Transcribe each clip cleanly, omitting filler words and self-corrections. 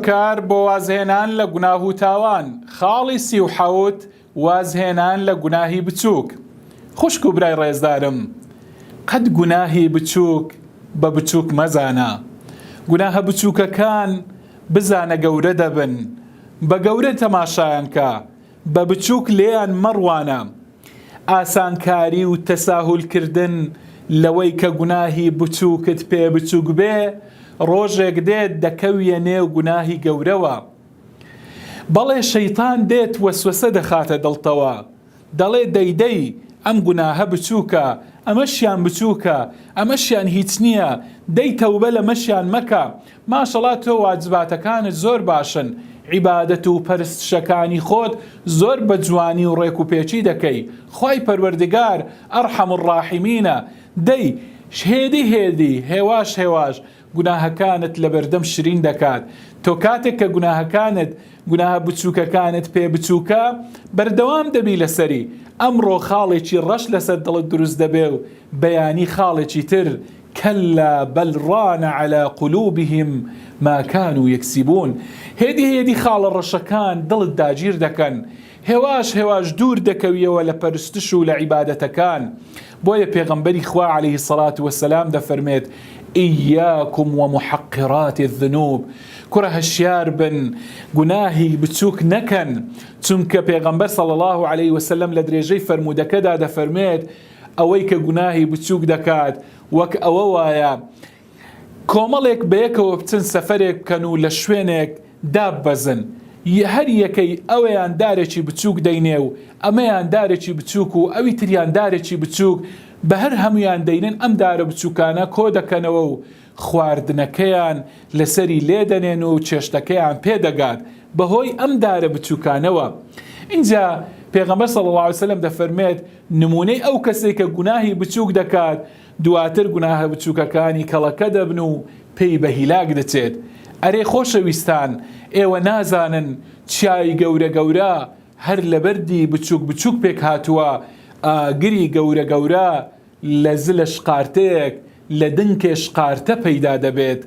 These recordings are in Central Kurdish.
کار بۆ وازهێنان لە گوناه و تاوان. خاڵی 37 وازهێنان لە گوناهی بچووک. خوشک و برای ڕێزدارم، قەت گوناهی بچووک بە بچووک مەزانە. گوناهە بچووکەکان بزانە گەورە دەبن، بە گەورە تەماشایان کە، بە بچووک لێیان مەڕوانە. ئاسانکاری و تەساهولکردن لەوەی کە گوناهی بچووکت پێ بچووک بێ، ڕۆژێک دێت دەکەویە نێو گوناهی گەورەوە. بەڵێ شەیتان دێت وەسوەسە دەخاتە دڵتەوە، دەڵێ دەیدەی ئەم گوناهە بچووکە، ئەمەشیان بچووکە، ئەمەشیان هیچ نییە، دەی تەوبە لەمەشیان مەکە. ماشەڵڵا تۆ واجباتەکانت زۆر باشن، عیبادەت و پەرستشەکانی خۆت زۆر بە جوانی و ڕێک و پێچی دەکەی، خوای پەروەردگار ئەرحەم الڕاحیمینە. دەی هێدی هێواش گوناهەکانت لە بەردەم شرین دەکات. تۆ کاتێک کە گوناهە بچووکەکانت پێ بچووکە، بەردەوام دەبی لەسەری. ئەمڕۆ خاڵێکی ڕەش لەسەر دڵت دروست دەبێ و بەیانی خاڵێکی تر، کەلا بەل ڕانە عەلا قولوبهم ما كانوا یەکسیبون. هێدی خاڵە ڕەشەکان دڵت داگیر دەکەن، هێواش دوور دەکەویەوە لە پەرستش و لە عیبادەتەکان. بۆیە پێغەمبەری خوا عەلەیهی سەڵات وەسەلام دەفەرمێت ئیاکم ومحقرات الذنوب، کوڕە هەشیار بن گوناهی بچووک نەکەن، چونکە پێغەمبەر صلی الله علیه وسلم لە درێژەی فەرموودەکەدا دەفەرمێت ئەوەی کە گوناهی بچووک دەکات وەک ئەوە وایە کۆمەڵێک بەیەکەوە بچن سەفەرێک بکەن و لە شوێنێک داببەزن، هەر یەکەی ئەوەیان دارێکی بچووک دەینێ و ئەمەیان دارێکی بچووک و ئەوی تریان دارێکی بچووک، بە هەر هەمویان دەینن ئەم دارە بچووکانە کۆ دەکەنەوە و خواردنەکەیان لەسەری لێدەنێن و چێشتەکەیان پێدەگات بەهۆی ئەم دارە بچووکانەوە. اینجا پێغەمبەر صلی الله علیه وسلم دەفەرمێت نمونەی ئەو کەسێک کە گوناهی بچووک دەکات، دواتر گوناهە بچووکەکانی کەڵەکە دەبن و پێی بە هیلاک دەچێت. ئەرێ خۆشەویستان، ئێوە نازانن چیای گەورە هەر لە بەردی بچووک پێک هاتووە، ئاگری گەورە لە زلە شقارتەیەک لە دنکێ شقارتە پەیدا دەبێت.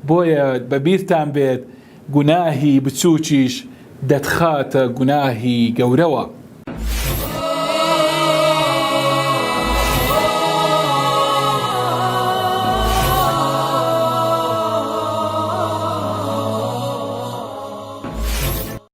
بۆیە بەبیرتان بێت گوناهی بچووکیش دەتخاتە گوناهی گەورەوە.